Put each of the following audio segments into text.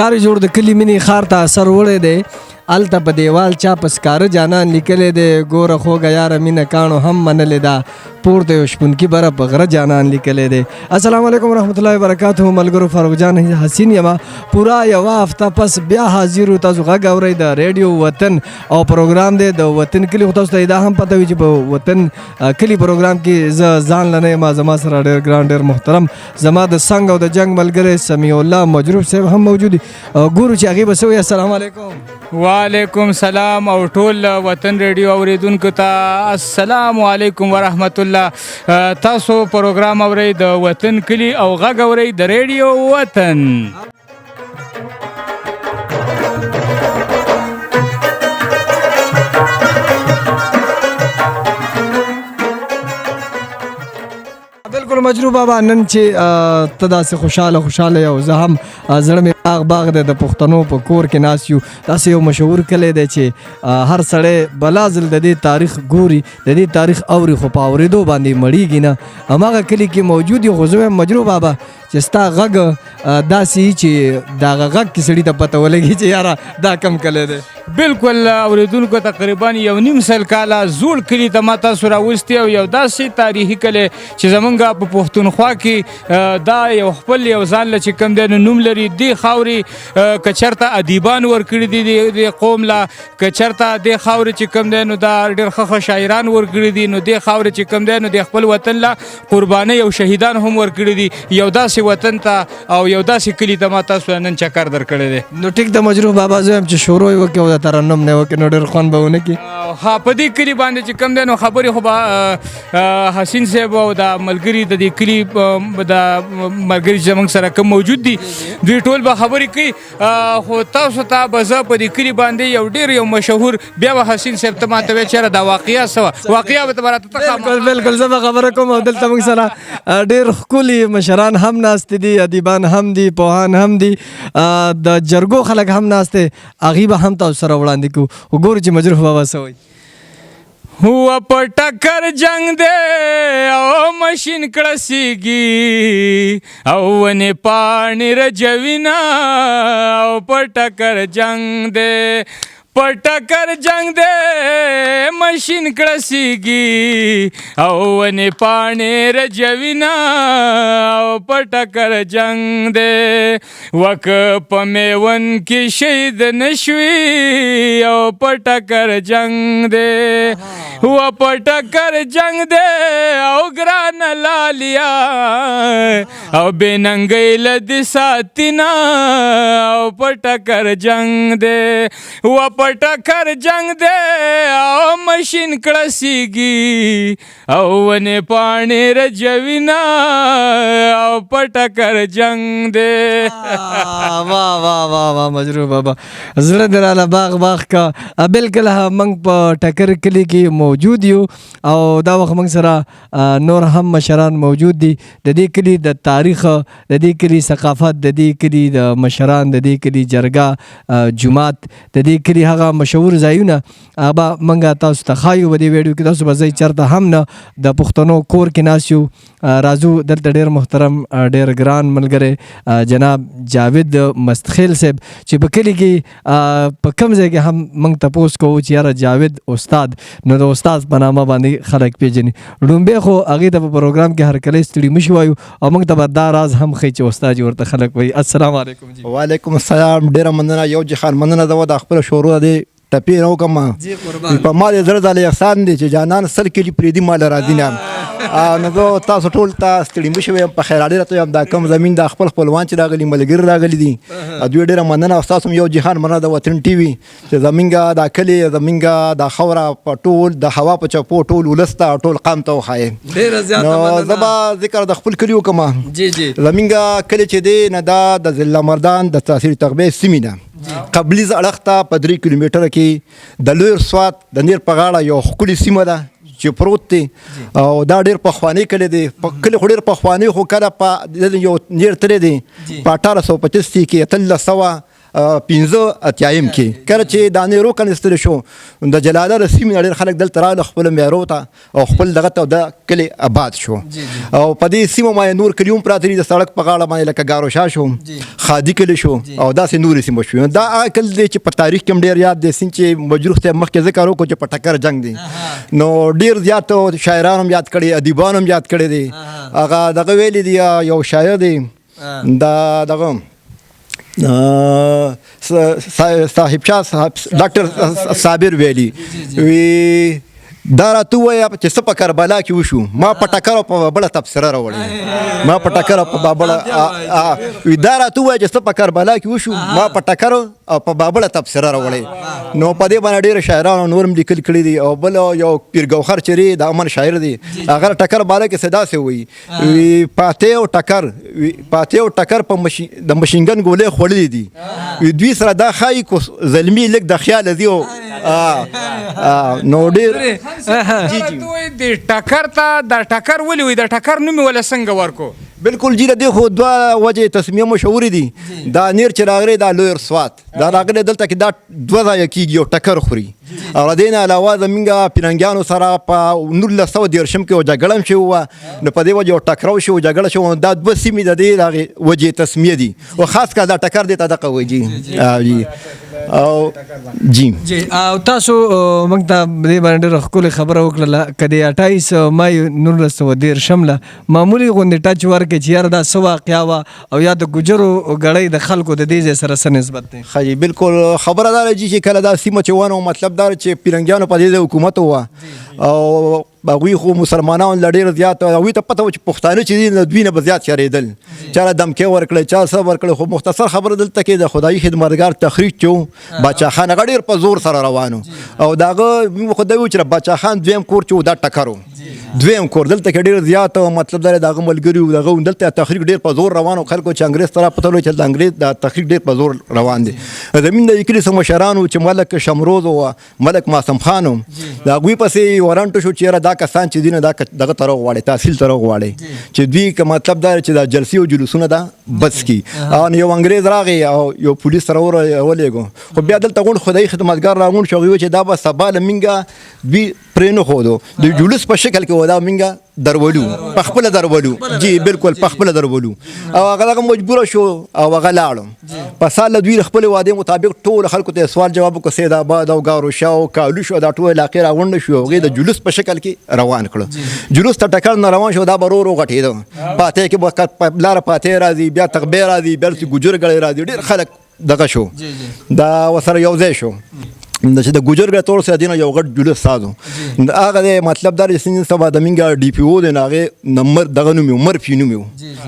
کار جوړ د کلی منی خار ته اثر وړی دی الته په دیوال چا په سکاره جانان لیکلی دی ګوره خوږه یاره مینه کاڼو هم منلې ده پورته یو شپونکي بره په غره جانان لیکلی دی. السلام علیکم ورحمت الله وبرکاتو ملګرو فاروق جان حسین یمه پوره یوه هفته پس بیا حاضر یو تاسو غږ اورئ د ریډیو وطن او پروګرام دی د وطن کلي خو تاسو ته دا هم پته وي چې په وطن کلي پروګرام کې زه ځان له نه یم زما سره ډېر ګران ډېر محترم زما د څنګ او د جنګ ملګری سمیع الله مجروب صاحب هم موجود دي ګورو چې هغې به څه وایي. السلام علیکم. وعلیکم سلام او ټول وطن ریډیو اوریدونکو ته السلام علیکم ورحمت الله. تاسو پروګرام اورئ د وطن کلي او غږ اورئ د ریډیو وطن. بالکل مجروب بابا نن چې ته داسې خوشحاله یو زه هم زړه مې باغ دی د پښتنو په کور کې ناست یو داسې یو مشهور کلی دی چې هر سړی بلا ځل د دې تاریخ ګوري د دې تاریخ اوري خو په اورېدو باندې مړیږي نه هماغه کلي کې موجود یو خو زه وایم مجروب بابا چې ستا غږ داسې وي چې د هغه غږ کې سړي ته پته ولګي چې یاره دا کم کلی دی. بالکل اوریدونکو تقریبا یو نیم سل کاله زوړ کلي ته ما تاسو راوستي او یو داسې تاریخي کلی چې زمونږ په پښتونخوا کې دا یو خپل یو ځان له چې کوم دی نو نوم لري دې خاورې که چېرته ادیبان ورکړي دي دې قوم له که چېرته دې خاورې چې کوم دی نو دا ډېر ښه شاعران ورکړي دي نو دې خاورې چې کوم دی نو د خپل وطن له قربانۍ او شهیدان هم ورکړي دي یو داسې وطن ته او یو داسې کلي ته ما تاسو نن چکر درکړی دی. نو ټیک د مجروب بابا زه یم چې شروع یې وکړې او د ترنم نه وکړې نو ډېر خوند به ونه کړي. ها په دې کلي باندې چې کوم دی نو خبرې خو به حسین صاحب او د ملګري د دې کلي د ملګري چې زموږ سره کوم موجود دي دوی ټول به خبرې کوي خو تاسو ته به زه په دې کلي باندې یو ډېر یو مشهور بیا به حسین صاحب ته ماته وایي چېرې دا واقعه څه وه واقعه به ته به راته بالکل زه به خبره کوم او دلته موږ سره ډېر ښکلي مشران هم ناست دي ادیبان هم دي پوهان هم دي د جرګو خلک هم ناست دي هغې به هم تاسو سره وړاندې کوو وګورو چې مجروح بابا څه وایي. هو په ټکر جنگ دی او مشین کړسیږي او ونې پاڼې رجوینه او په ټکر جنگ دی په ټکر جنگ دی مشین کړسیږي او ونې پاڼې رجوینه او په ټکر جنگ دی وکه په میون کې شهید نشوي او په ټکر جنگ دی و په ټکر جنگ دی او ګرانه لالیا او بې ننګۍ له دې ساتینه او په ټکر جنگ دی و په ټکر جنگ دی او مشین کړسیږي او ونې پاڼې رجوینه او په ټکر جنگ دی. واه واه واه واه مجروح بابا زړه دې راله باغ باغ کا. بالکل موږ په ټکر کلي کې موجود یو او دا وخت موږ سره نور هم مشران موجود دي د دې کلي د تاریخ د دې کلي ثقافت د دې کلي د مشران د دې کلي جرګه جومات د دې کلي هغه مشهور ځایونه هغه به موږ تاسو ته ښایو په دې ویډیو کې تاسو به ځئ چېرته هم نه د پښتنو کور کې ناست یو راځو دلته ډېر محترم ډېر ګران ملګری جناب جاوید مستخیل صاحب چې په کلي کې په کوم ځای کې هم موږ تپوس کوو چې یاره جاوید استاد نو د استاد په نامه باندې خلک پیژني لومبی خو هغې ته په پروګرام کې هرکلی ستړي مه شي وایو او موږ ته به دا راز هم ښیي چې استاد یې ورته خلک وایي. السلام علیکم. جی وعلیکم السلام ډېره مننه یو جهان مننه ده د خپله شروع دی ټپې نه وکړم په ما دې زړه ځاله احسان دی چې جانان سل کلي پرېږدي ما له راځي نه نو زه تاسو ټول ته ستړي مه شوی یم په خیر اړې راته یم دا کم زمین دا خپل خپلوان چې راغلي ملګري راغلي دي دوی ډېره مننه او ستاسو هم یو جهان مننه د وطن ټي وي چې زمونږ دا کلي زمونږ دا خاوره په ټول د هوا په چپو ټول ولس ته ټول قام ته وښایې نو زه به ذکر د خپل کلي وکړم. زمونږ کلي چې دی نه دا د ضلع مردان د تحصیل تغبې سیمې نه قبلیز اړخ ته په 3 کیلومتره کې د لوی سوات د نیر په غاړه یو ښکلې سیمه ده چې پروت دی او دا ډېر پخوانی کلی دی کلی خو ډېر پخوانی خو کله په یو نیر تللی دی په 1825 کې 1300 15 اتیایم کې کله چې دا نیرو کنستل شو د جلاله رسمي ډېر خلک دلته راغله خپل میارو ته او خپل دغه ته د کلی آباد شو او په دې سیمه باندې نور کلیوم پراته دي د سړک په غاړه باندې لکه ګارو شاه شو خادي کلی شو او داسې نورې سیمه شو دا هغه کلی دی چې په تاریخ کې هم ډېر یاد دی سین چې مجروح ته مخکې ذکر وکړو چې په ټکر جنگ دی نو ډېر زیات شاعران هم یاد کړي ادیبان هم یاد کړي دي هغه دغه ویلي دی یو شاعر دی دا دغه صاحب شاه ډاکټر صابر ویلي وی دا راته ووایه چې څه په کربلا کې وشو ما په ټکر او په بله تبصره راوړې ما په ټکر او په بابله وی دا راته ووایه چې څه په کربلا کې وشو ما په ټکر او په بابله تبصره راوړې نو په دې باندې ډېر شاعرانو نور هم لیکل کړي دي او بل یو پیر ګوخر چرې د امن شاعر دی هغه ټکر بالا کې صدا سي وي پاتې او ټکر په د مشینګن ګولې خوړلې دي دوی سره دا ښایي کو زلمي لږ د خیال دی نو ډېر د ټکر ته د ټکر ولې وي د ټکر نوم یې ولې څنګه ورکو بالکل جی د خو دوه وجې تسمیه مشهورې دي دا نیر چې راغلی دا لویر سوات دا راغلی دلته کې دا دوه ځایه کېږي یو ټکر خوري او له دې نه علاوه زمونږ پیرنګیانو سره په 1913 کې یو جګړه هم شوې وه نو په دې وجه یو ټکراو شو جګړه شو دا دوه سیمې د دې هغې وجې تسمیه دي او خاص کر دا ټکر دی ته دغه وایي جی او جی او تاسو موږ ته دې باندې ډېره ښکلې خبره وکړله که د 28 مای 1913 له معمولي غوندې ټچ ورکړې چې یاره دا څه واقعه وه او یا د ګوجرو ګړۍ د خلکو د دې ځای سره څه نسبت دی ښه جی بالکل خبره دا راځي چې کله دا سیمه چې ونه مطلب دا چې پیرنګیانو په دې ځای حکومت وه او هغوی خو مسلمانانو له ډېر زیات هغوی ته پته وه چې پښتانه چې دي له دوی نه به زیات شرېدل چا له دمکې ورکړی چا څه ورکړی خو مختصر خبره دلته کې د خدایي خدمتګار تخریج چې و باچا خان هغه ډېر په زور سره روان او د هغه خو دا ویل چې باچا خان دویم کور چې و دا ټکر و دویم کور دلته کې ډېر زیات مطلب دا د هغه ملګري و دغه دلته تخریج ډېر په زور روان و خلکو چې انګرېز سره پته ولګي چې د انګرېز دا تخریج ډېر په زور روان دی زمین د کلي څه مشران و چې ملک شمروز و ملک معصوم خان و د هغوی پسې ورانټو شو چې یاره دا کسان چې دي نه دا دغه طرف غواړي تحصیل طرف غواړي چې دوی که مطلب دا چې دا جلسې او جلوسونه دا بس کی او یو انګرېز راغی او یو پولیس سره ولېږو خو بیا دلته غونډ خدایي خدمتګار راغونډ شو هغوی چې دا به سبا له مونږه دوی پرې نه ښودو د جلوس په شکل کې و دا مونږه درولو په خپله درولو جی بالکل په خپله درولو او هغه دغه مجبوره شو او هغه لاړو په سال له دوی د خپلې وعدې مطابق ټولو خلکو ته سوال جواب وکړو سید آباد او ګارو شاه او کالو شو دا ټول علاقې راغونډه شو هغوی د جلوس په شکل کې روان کړو جلوس ته ټکر نه روان شو دا به ورو ورو غټېده پاتې کې به لاره پاتې راځي بیا تغبې راځي بیا ګوجر ګړی راځي ډېر خلک دغه شو دا ورسره یو ځای شو چې د ګوجر ګړی ټول سره دې نه یو غټ جلوس سازو هغه دی مطلب دا چې نن سبا د مونږ ډي پي او دی نو هغې نمبر دغه نوم یو مرفي نوم یو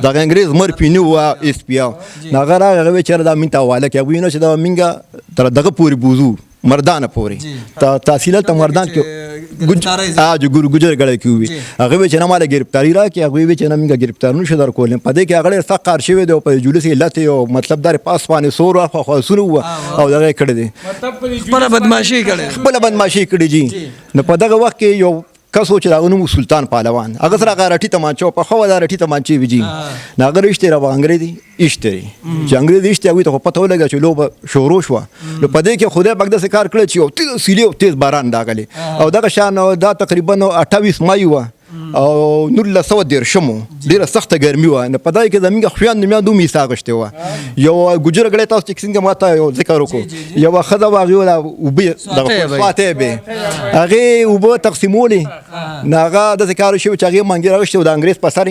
دغه انګرېز مرفي نوم و ایس پي او نو هغه راغی هغه وایي چېرې دا مونږ ته حواله کړي هغوی نه چې دا مونږ تر دغه پورې بوځو مردانه پورې تحصیلات ته مردان کې ګوجر ګړی کې وي هغه وایي چې نه ماله ګرفتاري راکړي هغوی وایي چې نه مونږ ګرفتار نشو درکولی په دې کې هغه ډېر سخت کار شوی دی او په جلوس یې لتې او مطلب دا پاس باندې سور واخوا خواصونه وه او دغه یې کړی دی خپله بدماشي کړې خپله بدماشي کړې جي نو په دغه وخت کې یو کس و چې د هغه نوم سلطان پهلوان هغه سره هغه رټي تمانچه وه پخوا دا رټي تمانچې وي جي نو هغه رشتې را به انګرېز ایشتې چې انګرېز ایشتې هغوی ته خو پته ولګه چې لوبه شروع شوه نو په دې کې خدای پاک داسې کار کړی چې یو تیز سیلې او تیز باران راغلی او دغه شان دا تقریبا 28 مای وه او 1913 ډېره سخته ګرمي وه نو په دای کې زمونږ خویندو میندو هم حصه اخیستې وه یو ګوجر ګړی تاسو چې څنګه ما ته یو ذکر وکړو یوه ښځه وه هغې وله اوبه دغه فاتحې هغې اوبه تقسیمولې نو هغه داسې کار شوي چې هغې منګي راغوښتې و د انګرېز په سر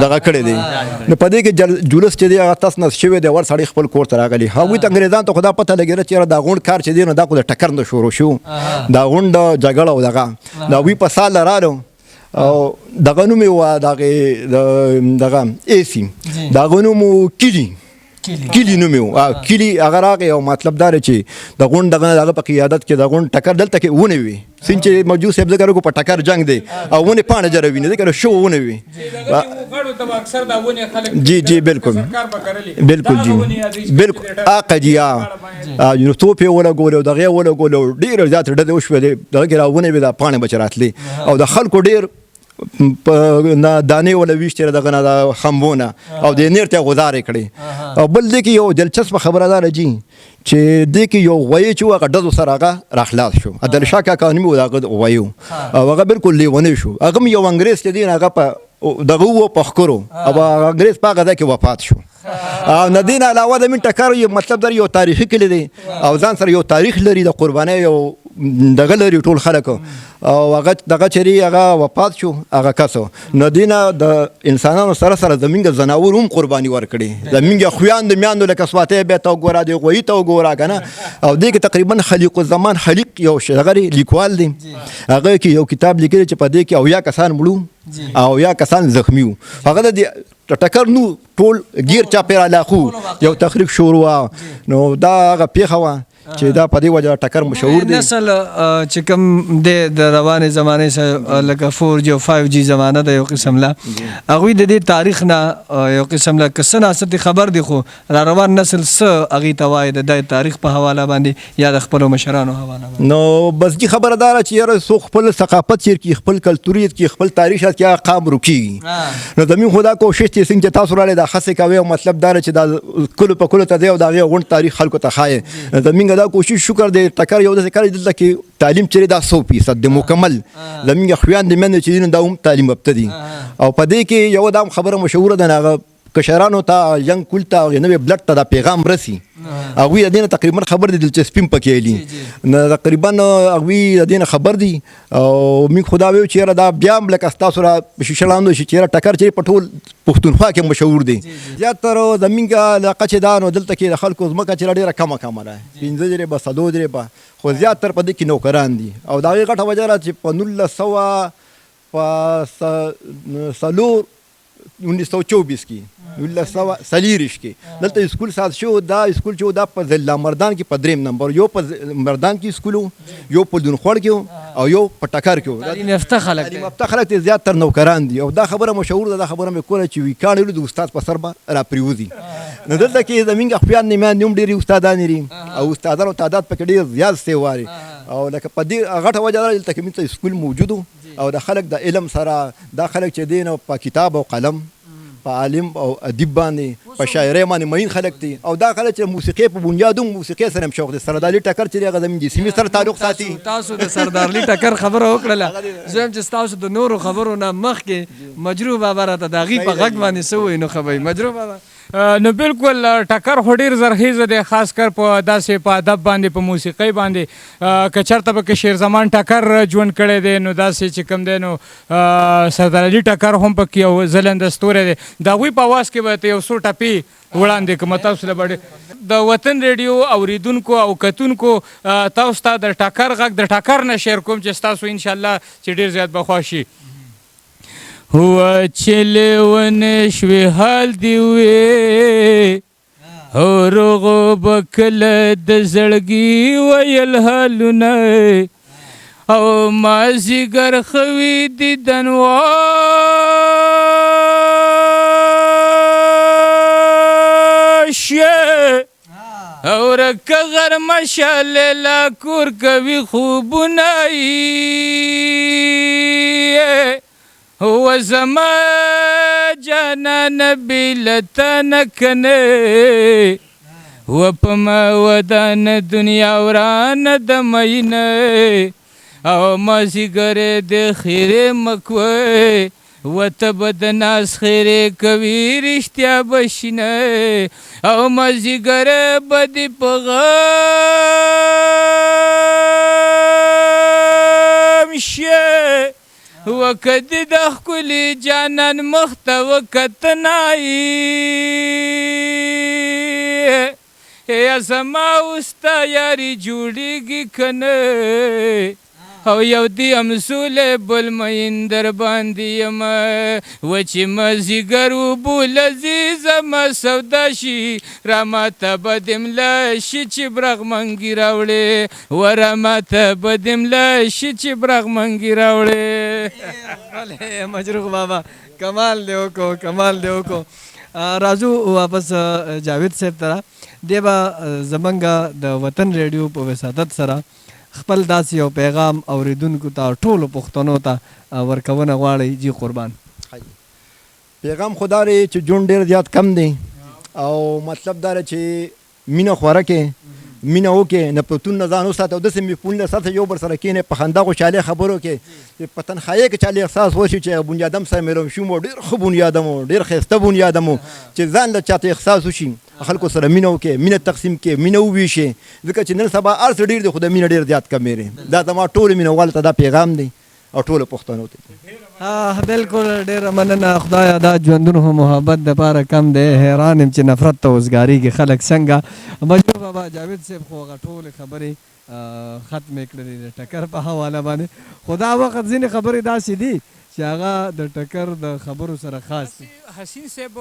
دغه کړی دی نو په دې کې جلوس چې دی هغه تس نس شوی دی ور سړی خپل کور ته راغلی هغوی ته انګرېزانو ته خو دا پته لګېده چې یاره دا غونډ کار چې دی نو دا خو د ټکر نه شروع شو دا غونډه جګړه او دغه د هغوی په سال رالو او دغه نوم یې وه دغې دغه ایسي د هغه نوم کلي نوم یې کلي هغه راغی او مطلب دا دی چې د غونډ دغه هغه په قیادت کې د غونډ ټکر دلته کې ونې وي سین چې موجود صاحب ذکر وکړو په ټکر جنگ دی او ونې پاڼه جروي نه ذکر شو ونې وي جی جی بالکل بالکل جی بالکل آقا جی نو توپ یې ولګولې او دغه یې ولګولې ډېر زیات ډزې وشوې دغه کې را ونې وې دا پاڼې به چې راتلې او د خلکو ډېر دانې ولا ویشتې دغه نه د خمبونه او د نیر ته غوځارې کړې. او بل دې کې یو دلچسپه خبره ده جي چې دې کې یو غوی چې هغه ډزو سره هغه راخلاص شو. عبدالشاه کاکا نومي و د هغه غوی او هغه بالکل لیونی شو. هغه هم یو انګریز چې دی هغه په دغه و په ښکرو او انګریز په هغه ځای کې وفات شو. او نه دین علاوه د من ټکر یو مطلب در یو تاریخي کلی دی او ځان سره یو تاریخ لري د قربانۍ یو دغه لري ټول خلک. او هغه دغه چېرې هغه وفات شو هغه کسو نو دینه د انسانانو سره سره زمونږ ځناور هم قرباني ورکړي. زمونږ خویان د میاندو لکه سواتۍ بیا ته وګوره د غویي ته وګوره که نه. او دې کې تقریبا خلیق الزمان خلیق یو دغه لیکوال دی هغه کې یو کتاب لیکلی چې په دې کې 80 کسان مړو او 80 کسان زخمی وو. هغه د ټکر نو ټول ګیر چاپېراله خو یو تخریب شروع نو دا هغه پیښه وه چې دا په دې وجه ټکر مشهور دی. نسل چې کوم د روانې زمانې سره لکه 4G او 5G زمانه ده یو قسم لا هغوی د دې تاریخ نه یو قسم لا که څه ناست خبر دي خو را روان نسل څه هغې ته وایي د تاریخ په حواله باندې یا د خپلو مشرانو حواله باندې. نو بس دي خبره داره چې یاره څوک خپل ثقافت چیر کړي خپل کلتوریت کړي خپل تاریخ شاید کې قام روکېږي. نو زموږ خو دا کوشش چې څنګه چې تاسو راغلئ دا هڅې کوئ او مطلب دا چې دا کلو په کلو ته دی او د هغې غونډ تاریخ خلکو ته ښایي. زموږ دا کوشش شکر دی ټکر یو داسې کار دی دلته کې تعلیم چېرې دا 100% د مکمل زموږ خویان د میندې چې دي نو دا هم تعلیم یافته دي. او په دې کې یو دا خبره مشهوره ده هغه کشرانو ته ینګ کول ته نوې بلډ ته دا پیغام رسي هغوی د دې نه تقریبا خبر دي دلچسپي هم پکې لي نو تقریبا هغوی د دې نه خبر دي. او موږ خو دا ویو چې یاره دا بیا هم لکه ستاسو را شیشه لاندې شي چې یاره ټکر چې په ټول پښتونخوا کې مشهور دی. زیاتره زموږ علاقه چې دا نو دلته کې د خلکو ځمکه چې ډېره کمه ده 15 درې به 100 درې به خو زیاتر په دې کې نوکران دي. او د هغې غټه وجه ده چې په 1924 کې 1940 کې دلته اسکول ساز شو. دا اسکول چې دا په ضلع مردان کې په 3 نمبر یو په مردان کې اسکول یو په دونخوړ کې او یو په ټکر کې تعلیم یافته خلک تعلیم یافته خلک ته زیاتر نوکران دي. او دا خبره مشهور ده دا خبره مې کوله چې ویکاڼ ولې د استاد په سر به راپرېوځي. نو دلته کې زموږ خپیان نیمیان هم ډېرې استادان دي او استادانو تعداد پکې ډېر زیات سیواري. او لکه په دې غټه وجه ده دلته کې موږ اسکول موجود او د خلک د علم سره دا خلک چې دی نو په کتاب او قلم په عالم او ادیب باندې په شاعرۍ باندې مین خلک دي. او دا خلک چې موسیقۍ په بنیاد هم موسیقۍ سره هم شوق دي. سرداري ټکر چې دی هغه زموږ جسمي سره تعلق ساتي. تاسو د سردارلي ټکر خبره وکړله زه هم چې ستاسو د نورو خبرو نه مخکې مجروح بابا راته د هغې په غږ باندې څه وایي نو ښه به مجروح بابا. نو بالکل ټکر خو ډېر زرخیزه دی خاص کر په داسې په ادب باندې په موسیقۍ باندې که چېرته پکې شیر زمان ټکر ژوند کړی دی نو داسې چې کوم دی نو سردار علي ټکر هم پکې یو ځلنده ستوری دی. د هغوی په اواز کې به یو څو ټپې وړاندې کړم تاسو له باندې د وطن ریډیو اوریدونکو او کتونکو تاسو ته د ټکر غږ د ټکر نه شیر کوم چې ستاسو انشاءالله چې ډېر زیات به خوښ شي. هو چې لیونی شوې حال دې وې هو روغو به کله د زړګي ویل حالونه او مازدیګر ښه وي دیدن واشه او رکه غرمه شاله لا کور کوي خوبونه یې هو زما جانان بیلتن کنه و په ما ودان دنیا وران د مینه او مازدیګر د خیرې مکوی و ته به د ناز خیرې کوي رښتیا به شینه او مازدیګر به دې په غم شي وکدی د ښکلي جانان مخ ته وکتنایي یا زما اوستا یاري جوړېږي که نه او یو دی امسولی بل مین در باندې یم و چې مازدیګر وبول عزیزمه سودا شي راماته به دې ملا شي چې برغمنګي راوړې و راماته به دې ملا شي چې برغمنګي راوړې. مجروح بابا کمال دی وکړو کمال دی وکړو. راځو واپس جاوید صاحب ته دی به زمونږ د وطن ریډیو په وسادت سره خپل داسې یو پیغام اوریدونکو ته ټولو پښتنو ته ورکونه غواړئ جی قربان. پیغام خدا دی چې جون ډېر زیات کم دی او مطلب دا دی چې مینه خوره کې مینه وکړې نه پتون نه ځان وساته او داسې مې پون له ساته یو بل سره کښېنې په خندا خوشحالۍ خبرو کې چې په تنهایۍ کې چاله احساس وشي چې بنیادم سره مې روشوم و ډېر ښه بنیادم و ډېر ښایسته بنیادم و چې ځان له چاته احساس وشي خلکو سره مینه وکړې مینه تقسیم کړې مینه وویشې ځکه چې نن سبا هر څه ډېر دی خو د مینه ډېر زیات کمې دی دا زما ټولو مینهوالو ته دا پیغام دی او ټولو پښتنو ته. بالکل ډېره مننه خدایه دا ژوندون خو محبت دپاره کم دی حیران یم چې نفرت ته اوسګارېږي خلک څنګه. مجروح بابا جاوید صاحب خو هغه ټولې خبرې ختمې کړلې د ټکر په حواله باندې خو دا وخت ځینې خبرې داسې دي چې هغه د ټکر د خبرو سره خاص دي. حسین صاحب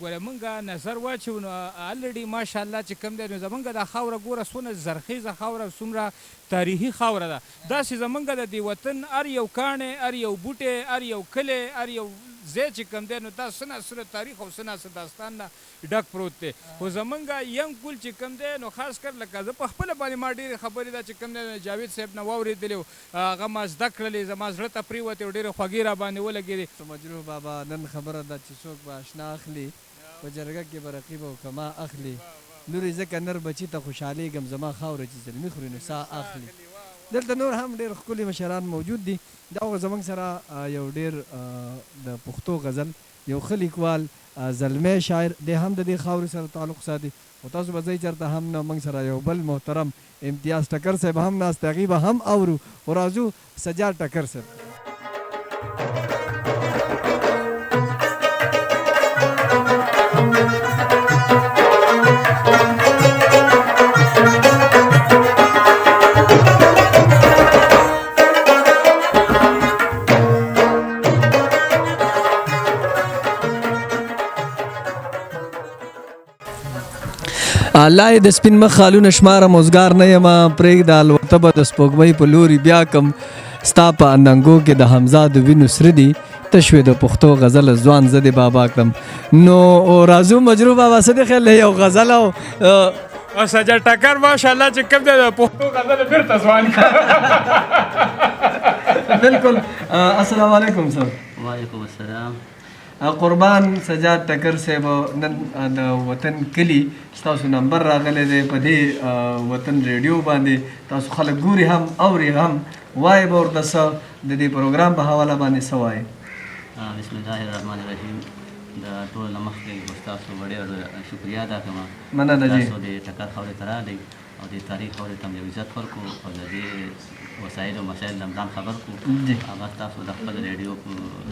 ګوره مونږ نظر واچو نو الریډي ماشاءالله چې کوم دی نو زمونږ دا خاوره ګوره څونه زرخیزه خاوره څومره تاریخي خاوره ده داسې زمونږ د دې وطن هر یو کاڼی هر یو بوټی هر یو کلی هر یو ځای چې کوم دی نو دا څه ناڅه تاریخ او څه ناڅه داستان نه ډک پروت دی خو زمونږ ینګ کول چې کوم دی نو خاص کر لکه زه په خپله باندې ما ډېرې خبرې ده چې کوم دی جاوید صاحب نه واورېدلې هغه ما زده کړلې زما زړه ته پرېوتې او ډېرې خوږې را باندې ولګېدې. مجروح بابا نن خبره ده چې څوک به اشنا اخلي په جرګه کې به رقیب او کما اخلي لورې ځکه نر بچي ته خوشحالېږم زما خاوره چې زلمي خوري نو ساه اخلي. دلته نور هم ډېر ښکلي مشران موجود دي دا خو زموږ سره یو ډېر د پښتو غزل یو ښه لیکوال زلمی شاعر دی هم د دې خاورې سره تعلق ساتي خو تاسو به ځئ چېرته هم نه موږ سره یو بل محترم امتیاز ټکر صاحب هم ناست دی هغې به هم اورو خو راځو سجاد ټکر صاحب. الله د سپین مخ خالونه شماره موزګار نه یم پرېږده الوته به د سپوږمۍ په لوري بیا کم ستا په اننګو کې د حمزه د وینو سره دي تشوې د پښتو غزل ځوان زه دې بابا کړم. نو راځو مجروح بابا څه دې خیال یو غزل او سجاد ټکر ماشاءالله چې کوم دی د پښتو غزل بېرته ځوان کړ. بالکل. السلام علیکم سر. وعلیکم السلام. قربان سجاد ټکر صاحب نن د وطن کلی ستاسو نمبر راغلی دی په دې وطن ریډیو باندې تاسو خلک ګوري هم اوري هم وایي به ورته څه د دې پروګرام په حواله باندې څه وایي. بسم الله الرحمن الرحیم. د ټولو نه مخکې ستاسو ډېر شکریا ادا کوم مننه جی تاسو د ټکر خاورې ته راغلئ او د تاریخ خاورې ته مو یو عزت ورکړو او د دې وسایلو مسایل نه ځان خبر کړو هغه تاسو د خپل ریډیو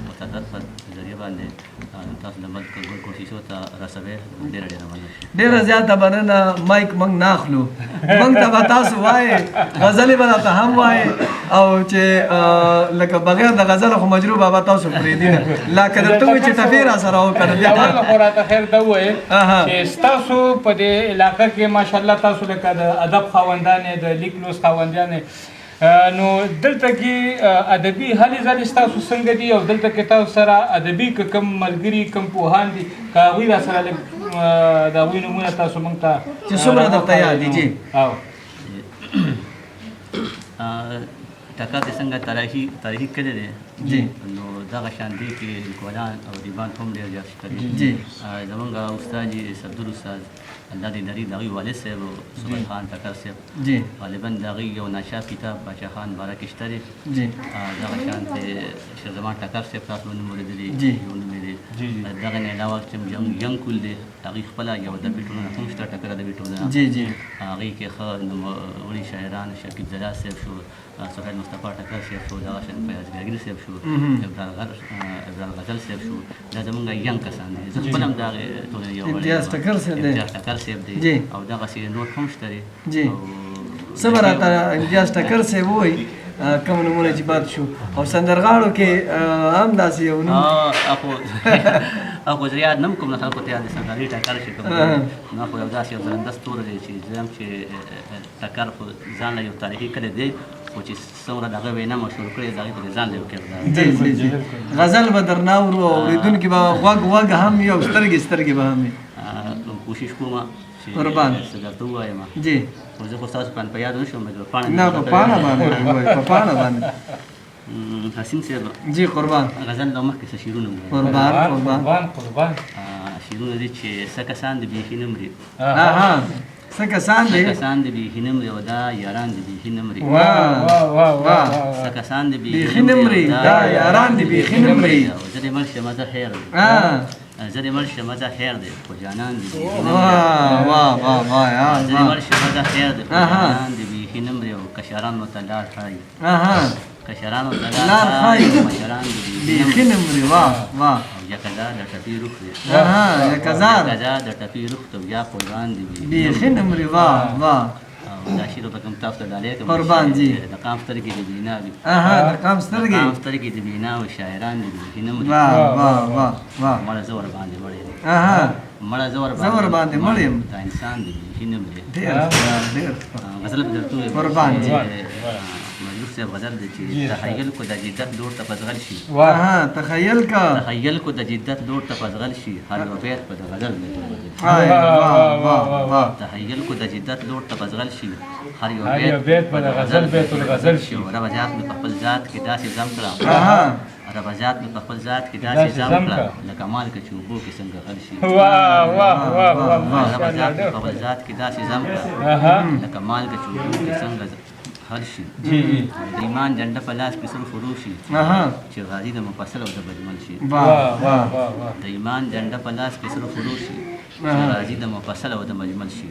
متعدد په ذریعه باندې تاسو د ملک ګل کوششو ته رسوي ډېره ډېره مننه. ډېره زیاته مننه. مایک موږ نه اخلو موږ ته به تاسو وایئ غزلې به راته هم وایئ او چې لکه بغیر د غزله خو مجروح بابا تاسو پرېږدي نه لکه درته ووایي چې ټپې را سره وکړه بیا اول خو راته خیر ده ووایې چې ستاسو په دې علاقه کې ماشاءالله تاسو لکه د ادب خاوندان یې د لیک لوست خاوندان یې نو دلته کې ادبي هلې ځلې ستاسو څنګه دي او دلته کې تاسو سره ادبي که کوم ملګري کوم پوهان دي که هغوی را سره لږ د هغوی نومونه تاسو موږ ته چې څومره درته یاد دي جی. ټکر د څنګه تاریخي کلی دی جی نو دغه شان دی کې لیکوالان او ادیبان هم ډېر زیات شته جی. زمونږ استاد جي عبدل استاد الله دې لري د هغوی والد صاحب صبح خان ټکر صاحب جی غالبا د هغوی یو ناشاف کتاب باچا خان باره کې شته دی جی دغه شانتې شیخ زمان ټکر صاحب تاسو نوم اورېدلی جی. یو نوم یې دی دغه نه علاوه چې ینګ کول دی هغوی خپله یو ادبي ټولنه هم شته ټکر ادبي ټولنه جی جی هغوی کې ښه نوموړي شاعران شکیب جلال صاحب شو سهیل مصطفی ټکر صاحب شو دغه شان فیاض ګرګین صاحب شو ابرار غزل صاحب شو دا زمونږ ینګ کسان دي زه خپل هم دغه ټولنې یو امتیاز ټکر صاحب دی امتیاز ټکر صاحب دی جی. او دغسې نور هم شته دي جی. څه به راته امتیاز ټکر صاحب ووایي کوم نومونه چې پاتې شو او سندرغاړو کې هم داسې یو نوم اخو زه یاد نه کوم نه خلکو ته یاد دي سندرغاړي ټکر چې کوم نو خو یو داسې یو زرنده ستوری دی چې زه هم چې ټکر خو ځان له یو تاریخي کلی دی خو چې څومره د هغه وینا مشهور کړې د هغې پورې ځان له یو کردار جی جی جی غزل به درنه اورو او اورېدونکي به غوږ غوږ هم وي او سترګې سترګې به هم وي. کوشش کوم چې قربان. څه درته ووایم جی خو زه خو ستاسو په یاد نه شوم د پاڼه نه په پاڼه باندې وای په پاڼه باندې حسین صاحب جی قربان غزل نو مخکې څه شعرونه ووایي قربان شعرونه دي چې څه کسان دي بیخي نه مري ها څه کسان دي څه کسان دي بیخي نه مري او دا یاران دي بیخي نه مري واه څه کسان دي بیخي نه مري دا یاران دي بیخي نه مري زه دې مړ شم زه خیر دی زه دې مړ شم زه خیر دی خو جانان دي بیخي نه مري زه دې مړ شم زه خیر دی خو جانان دي بیخي نه مري او کشرانو ته لار ښایي کشرانو ته لار ښایي مشران دي بیخي نه مري واه او یکزا د ټپي روح دی یکزا د ټپي روح ته بیا قربان دي بیخي نه مري واه او دا شعر به کوم تاسو ته ډالۍ کوم قربان جي د قام سترګې د بینا وي د قام سترګې قام سترګې د بینا او شاعران دي بیخي نه مري واه مړه زه ور باندې مړ یم مړه زه ور باندې مړ یم دا انسان دی بیخي نه مري ډېر غزل به درته ووایم قربان جي مجروح صاحب غزل دی چې تخیل کو د جدت دور ته پزغل شي تخیل کو د جدت دور ته پزغل شي هر یو بیت په غزل دی تخیل کو د جدت دور ته پزغل شي هر یو بیت په غزل شي رب ذات په خپل ذات کې داسې زم کړه رب ذات په خپل ذات کې داسې زم کړه لکه مال کې چوبو کې څنګه غل شي رب ذات په خپل ذات کې داسې زم کړه لکه مال کې چوبو کې څنګه هر شي د ایمان جنډه په لاس کې سره فرو شي چې غازی د مفصل او د بجمل شي د ایمان جنډه په لاس کې سره فرو شي چې غازی د مفصل او د مجمل شي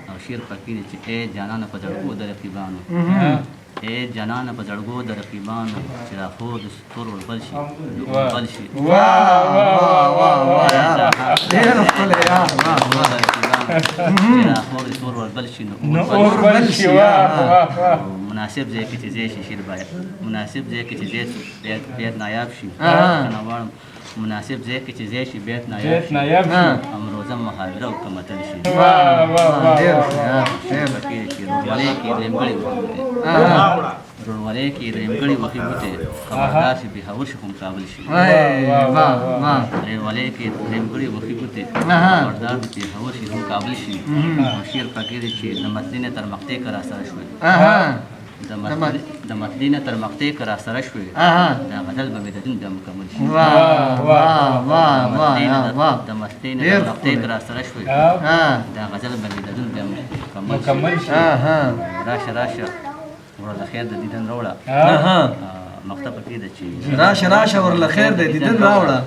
او شعر پکې دی چې اے جانان په زړګو د رقیبانو اے جانان په زړګو د رقیبانو چې راخو د ستور وربل شي وربل شي ډېر ښکلی راخو د ستور وربل شي نو وربل شي مناسب ځای کې چې ځای شي شعر باید مناسب ځای کې چې ځای بیت نایاب شي کنه غواړم مناسب ځای کې چې ځای شي بیت نایاب شي امروزه محاوره او کمتل شي پکې چې روړولې کې درېمګړې روړولې کې درېمګړې وخې بوتې خبردار شي بهاوش هم کابل شي روړولې کې درېمګړې وخې بوتې خبردار شي بهاوش هم کابل شي او شعر پکې دی چې د متلینه تر مقطع کرا سره شوی د متلینه تر مقطع کرا سره شوی دا غزل به د دین د مکمل شي د متلینه تر مقطع کرا سره شوی دا غزل به د دین د مکمل شي راشه ورله خیر د دیدن راوړه مکتب کې د چې راشه ورله خیر د دیدن راوړه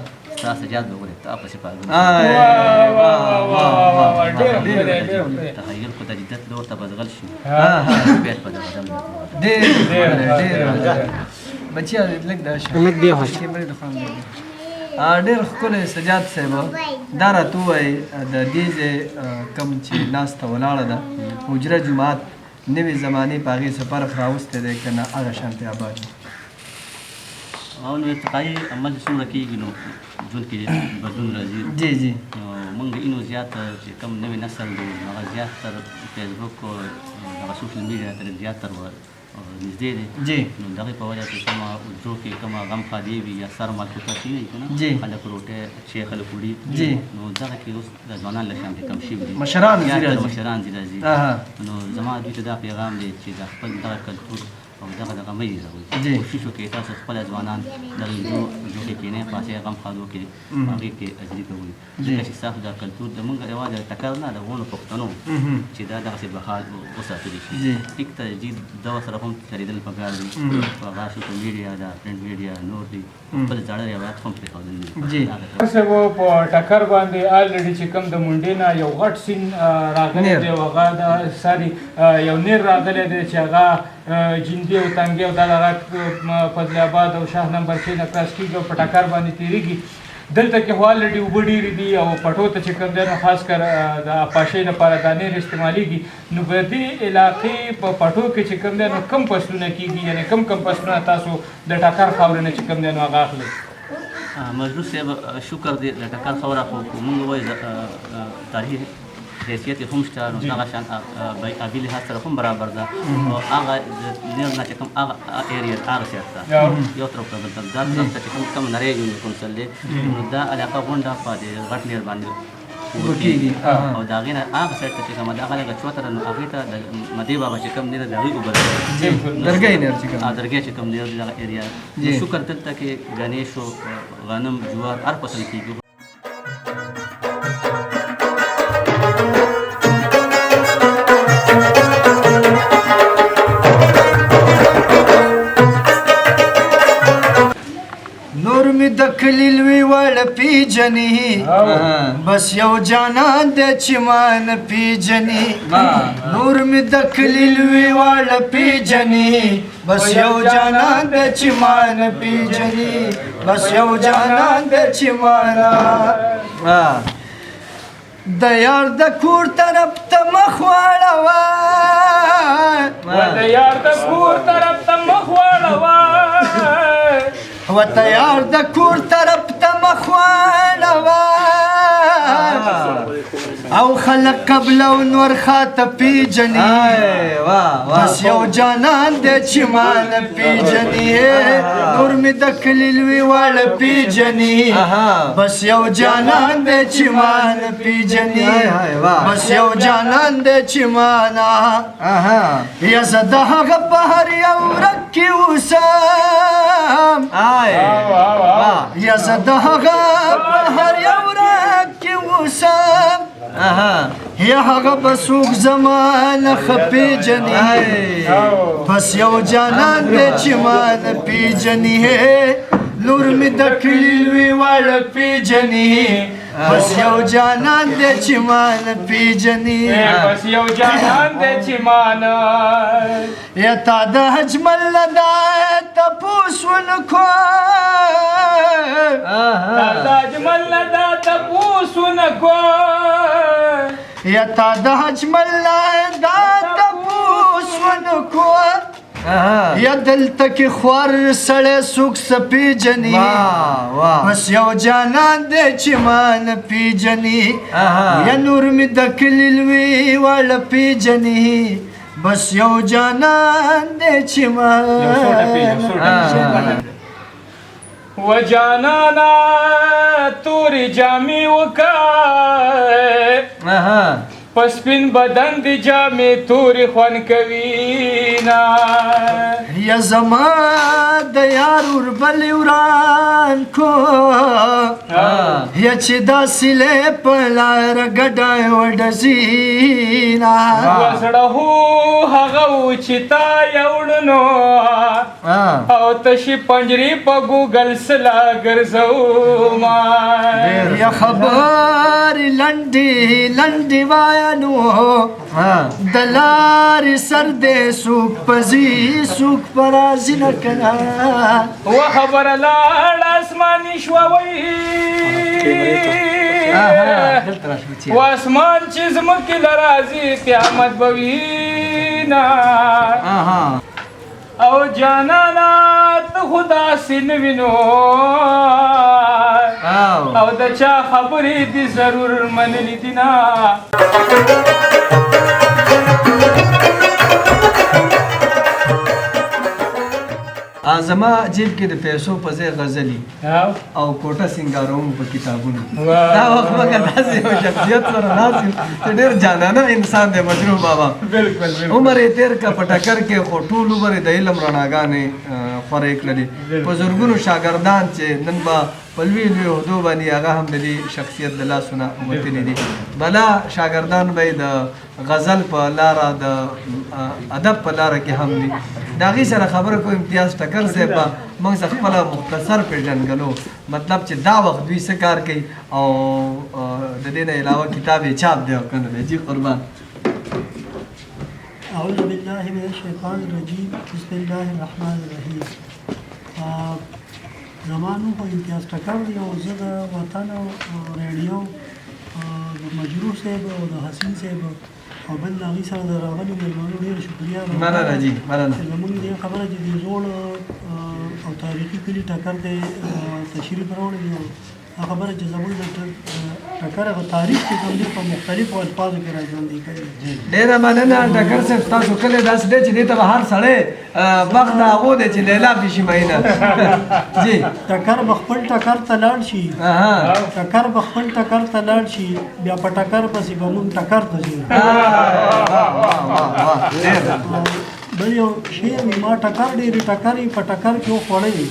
تا سجاد به ولې تا پسې پاګل تخیل کو د جدت دور ته بدغل شي بیت په غزل ډېر بچیا لګ دا شلګ دی هوښ ډېر ښکلی سجاد صاحب دا راته ووایي د دې کم چې ناسته ولاړه ده حجره جومات نوې زمانې په هغې څه فرق راوستی دی که نه هغه شانتې آباد دي او نو ارتقایي عمل څومره کېږي نو ژوند کې بدلون راځي جی جی موږ اینو زیات چې کوم نوی نسل دی هغه زیاتر فیسبوک او هغه سوشل میډیا ته زیاتر نږدې دی جی نو دغې په وجه کې کومه اردو کې کومه غم خادي وي یا سر مالکوته کېږي که نه جی خلک روټۍ چې خلک وړي جی نو دغه کې اوس د ځوانان له شان کم شوي دي مشران ځي راځي مشران ځي راځي نو زما دوی ته دا پیغام دی چې د خپل دغه کلتور او دغه مه هېروئ کوشش وکړئ تاسو خپل ځوانان دغه جو کې کښېنئ پاسې غم خادو کې هغې کې اجري کوئ ځکه چې ستاسو دا کلتور زموږ یوازې ټکر نه د غونو پښتنو چې دا دغسې بحال وساتلی شي ټیک ته جي دغه سره هم چلېدل پکار دي هغه سوشل میډیا دا پرنټ میډیا نور دي خپل زاړه روایت هم پرېښودل دي صاحب په ټکر باندې الریډي چې کوم د منډې نه یو غټ سین راغلی دی او هغه د ساري یو نیر راغلی دی چې هغه جندي او تنګي او دغه فضل آباد او شاه نمبر 6 نه کراس کېږي او په ټکر باندې تېرېږي دلته کې خو الریډي اوبه ډېرې دي او پټو ته چې کوم دی نو خاص کر د پاشۍ لپاره دا نیر استعمالیږي نو په دې علاقې په پټو کې چې کوم دی نو کم فصلونه کېږي یعنې کم فصلونه تاسو د ټکر خاورې نه چې کوم دی نو هغه اخلئ مجروح صاحب شکر دی د ټکر خبره خو موږ وایو تاریخي حیثیت یې هم شته نو دغه شان آبي لحاظ سره هم برابر ده او هغه نیر نه چې کوم هغه ایریا هغه سیټ ده یو طرف ته بل طرف دا طرف ته چې کوم نری یونیکونسل دی نو دا علاقه غونډه په دې غټ نیر باندې ورو کېږي. او د هغې نه هغه سایډ ته چې کومه د هغه لږه چوته ده نو هغې ته د مدې بابا چې کوم دی د هغوی اوبه درګۍ نه چې کوم درګۍ چې کوم دی دغه ایریا شکر دلته کې ګنیش و غنم جوار هر فصل کېږي. نور می د کلی لوی واړه پیجنې بس یو جانان د چې ما نه پیجنې نور می د کلی لوی واړه پیجنې بس یو جانان د چې ما نه پیجنې بس یو جانان د چې ما نه د یار د کور طرف ته مخ واړوه د یار د کور طرف ته مخ واړوه وته یار د کور طرف ته مخ واړوه او خلق قبل او نور خاطه پیجنې بس یو جانان د چې ما نه پیجنې نور مې د کلي لوی واړه پیجنې بس یو جانان د چې ما نه پیجنې بس یو جانان د چې ما نه یا زه د هغه په هر یو رګ کې اوسم یا زه د هغه په هر یو رګ کې اوسم یا هغه به څوک زما نه ښه پیژني بس یو جانان دی چې ما نه پیژني لور مې د کلي لوی واړه پیژني بس یو جانان دی چې ما نه پیژني بس یو جانان دی چې ما نه یا تا د اجمل نه دا تپوس ونکو تا د اجمل نه دا تپوس ونکو یا تا د اجمل نه دا تپوس ونکو یا دلته کې خوار سړی څوک څه پیژني بس یو جانان دی چې ما نه پیژني یا نور مې د کلي لوی واړه پیژني بس یو جانان دی چې ما نه پیژني و جانانا تورې جامې وکړه پسپین بدن دی جامې تورې خوند کوي نه یا زما د یار وربل وران کو یا چې دا سیلې په لاره ګډای وډزي نه وزړه هو هغه و چې تا یوړنو او تشي پنجرې په ګوګل سلا ګرځوما یا خبر لنډي وایانو د لارې سر دې څوک پزي څوک پرازي نه کنا و خبره لاړ اسماني شوه وی و اسمان چې زمکې له راځي قیامت به وینا او جانانا ته خو داسې نه وینو او د چا خبرې دي ضرور منلي دي نه زما جیب کې د پیسو په ځای غزلي او کوټه سینګاروم په کتابونو دا وخت مګر داسې یو شخصیت سره ناست یم چې ډېر جانانه انسان دی مجروح بابا عمر یې تېر که په ټکر کې خو ټول عمر یې د علم رڼاګانې خورې کړلې په زرګونو شاګردان چې نن به په لوی لوی عهدو باندې هغه هم د دې شخصیت د لاسونه وتلي دي بلا شاګردان به یې د غزل په لاره د ادب په لاره کې هم دي د هغې سره خبره کو امتیاز ټکر صاحب به موږ څه خپله مختصر پېژنګلو مطلب چې دا وخت دوی څه کار کوي او د دې نه علاوه کتاب یې چاپ دی او که نه دی جي قربان اعوذ بالله من الشیطان الرجیم بسم الله الرحمن الرحیم زمانو خو امتیاز ټکر دی او زه د وطن ریډیو د مجروح صاحب او د حسین صاحب او بل د هغې سره د راغلو مېلمنو ډېره شکریه مننه جي مننه چې زموږ دې خبره چې د زوړ او تاریخي کلي ټکر دی تشریف راوړی دی خبره چې زموږ د ټکر هغه تاریخ چې کوم دی په مختلفو الفاظو کې راځي کوي. ډیره مننه ټکر صاحب، تاسو کله داسې دی چې دې ته به هر سړی وخت د هغو دی چې لیلا پې شي مینه. جی ټکر به خپل ټکر ته لاړ شي، ټکر به خپل ټکر ته لاړ شي، بیا په ټکر پسې به موږ ټکر ته ځو. بل یو شی ما ټکر ډېرې ټکرې په ټکر کې وخوړلې،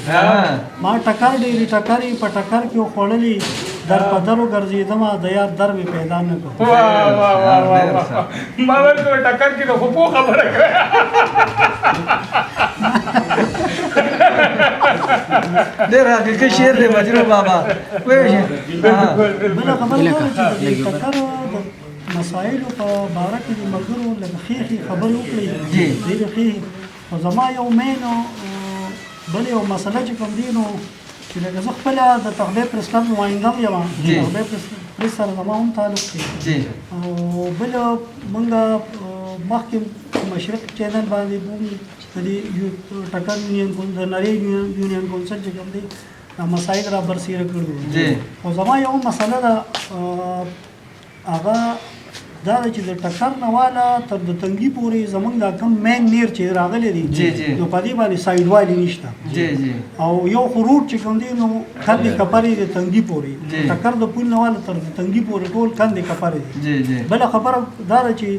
ما ټکر ډېرې ټکرې په ټکر کې وخوړلې، در په درو ګرځېدمه د یار در مې پیدا نه کړ. ما ویل په ټکر کې د خو خبره کوي. ډېر حقیقي شعر دی مجروح بابا. بله خبره دا ده چې د ټکر د مسایلو په باره کې د ملګرو لږ ښې خبرې وکړئ، ډېرې ښې. خو زما یو مین بل یو مسله چې کوم دی نو چې لکه زه خپله د تغذیه پرس کلب نماینده یم، تغذیه پرس سره زما هم تعلق دی. او بل موږ مخکې مشرق چینل باندې د دې ټکر یونین د نړۍ یونین کونسل چې کوم دی مسایل را برسېره کړي. خو زما یو مسله ده هغه دا ده چې د ټکر نه والا تر د تنګي پورې زموږ دا کوم مین نیر چې راغلی دی نو په دې باندې سایډ والي نشته، او یو خو روټ چې کوم دی نو کندې کپرې د تنګي پورې، ټکر د پول نه والا تر د تنګي پورې ټول کندې کپرې دي. بله خبره دا ده چې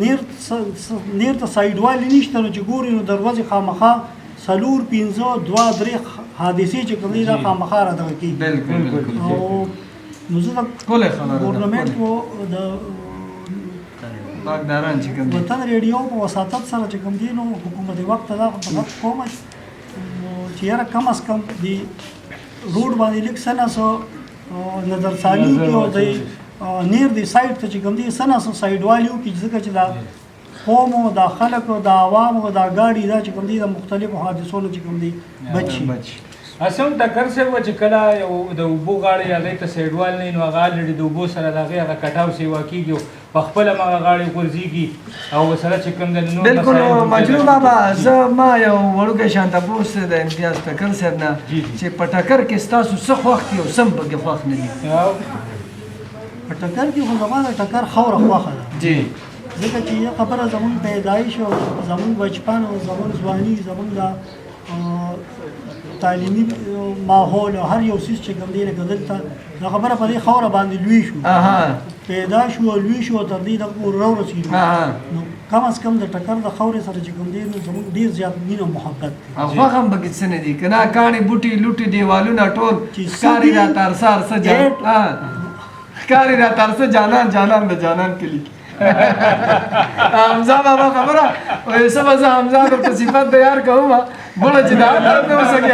نیر ته سایډ والي نشته، نو چې ګوري نو دروازې خامخا 4 5 2 3 حادثې چې کوم دی دا خامخا را دغه کېږي. او نو زه د ګورنمنټ و د وطن ریډیو په وساطت سره چې کوم دی نو حکومت وخت دا غږ کوم چې یاره کم از کم د روډ باندې لیک سناسو نظرثاني کې او د نیر دی سایډ ته چې کوم دی سناسو سایډ والیو کې ځکه چې دا قوم او د خلکو د عوامو د ګاډي دا چې کوم دی د مختلفو حادثو چې کوم دی بچي. اسم ټکر صاحب چې کله یو د اوبو غاړې هغې ته سیډوال نه وي نو هغه الرېډي د اوبو سره د هغې هغه کټاو سیوا کېږي او په خپله هم هغه غاړې غورځېږي او ورسره چې کوم د بلکل مجروح بابا، زه ما یو وړوکی شان تپوس د امتیاز ټکر صاحب نه چې په ټکر کې ستاسو څه خوښ دي او څه هم پکې خوښ نه دي؟ په ټکر کې خو زما د ټکر خاوره خوښه ده، ځکه چې یو خبره زموږ پیدایش او زموږ بچپن او زموږ ځواني زموږ د تعلیمي ماحول او هر یو څیز چې کوم دی لکه دلته دا خبره په دې خاوره باندې لوی شو، پیدا شو او لوی شو تر دې دغه ورسېدو، نو کم از کم د ټکر د خاورې سره چې کوم دی نو زموږ ډېر زیات مینه او محبت دی. او خوښ هم پکې څه نه دي که نه کاڼي بوټي لوټي دیوالونه ټول ښکاري راته هر څه ښکاري راته هر څه جانان جانان د جانان کلي. حمزه بابا خبره وایي څه به زه حمزه درته صفت د یار کوم بوله چې دا نه وسکې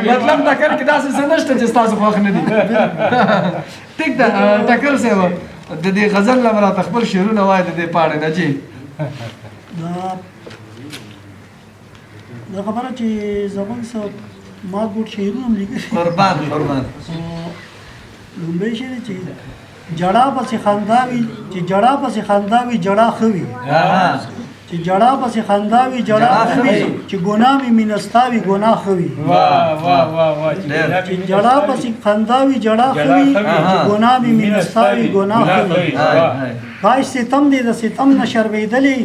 مطلب ټکر کې داسې څه نشته چې ستاسو خوښ نه دي. ټیک ده ټکر صاحب د دې غزل نه به راته خپل شعرونه وایي د دې پاڼې نه. جی دا خبره چې زموږ څه ما ګوټ شعرونه هم لیکلي. قربان قربان. لومړی شعر چې جړا پسې خندا وي چې جړا پسې خندا وي جړا ښه وي، چې جړا پسې خندا وي جړا ښه وي، چې ګناه مې مینستا وي ګناه ښه وي، چې جړا پسې خندا وي جړا ښه وي، چې ګناه مې مینستا وي ګناه ښه وي. کاش ستم دې د ستم نه شرمېدلې،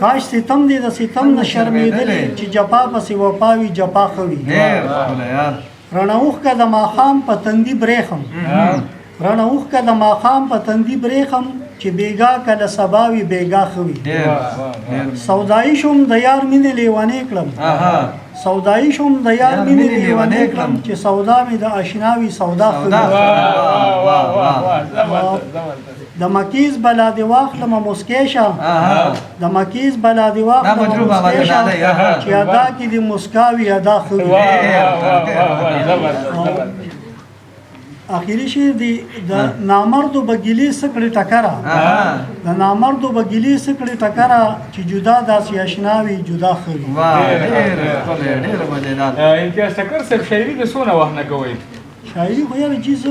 کاش ستم دې د ستم نه شرمېدلې، چې جپا پسې وفا وي جپا ښه وي. رڼه اوښکه د ماښام په تندي برېښم، رڼه اوښکه د ماښام په تندي برېښم، چې بیګا کله سبا وي بیګا ښه وي. سودایي شوم د یار مینې لیونې کړم، سودایي شوم د یار مینې لیونې کړم، چې سودا مې د اشنا وي سودا ښه وي. د مکیز بلا دې واخلمه مسکی شه، د مکیز بلا دې واخلمه مسکی شه، چې ادا کې دې مسکا وي ادا ښه وي. آخري شعر دی د نامردو بګیلې سکړې ټکره، د نامردو بګیلې سکړې ټکره، چې جدا داسې اشنا وي جدا ښه وي. امتیاز ټکر صاحب شاعري د څونه وخت نه کوئ؟ شاعري خو یاره چیز د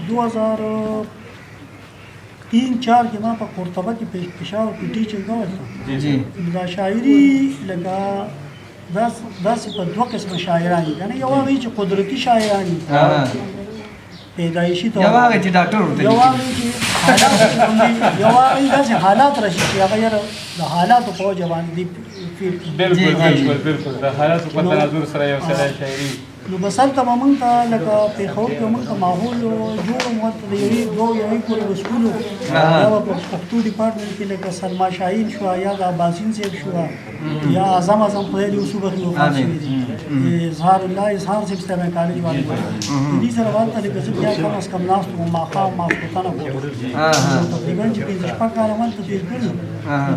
2003-4 کې ما په قرطبه کې پېښور کې ټیچنګ کوم. دا شاعري لکه داسې په 2 قسمه شاعران دي، یو هغه چې قدرتي شاعران دي، پیدایشي طور یو هغه چې ډاکټر ورته یو هغه چې حالات چې کوم دي، یو هغه داسې حالات راشي چې هغه یې د حالاتو په وجه باندې دي بالکل د حالاتو په تناظر سره یو سړی شاعري نو بس هلته به مونږ ته لکه پېښور کې مونږ ته ماحول جوړ و ورته د یوې پورې به سکول و یا به په پښتو ډپارټمنټ کې لکه سلما شاهین شوه یا د عباسین صاحب شوه یا اعظم خدای دې اوسو بخي وفات شوي دي اظهار الله اظهار صاحب سره مې کالج والے دې سره هلته لکه زه بیا کم از کم ناست وم ماښام ماسخوتنه کوم تقریبا چې پنځه شپږ کاله هلته تېر کړي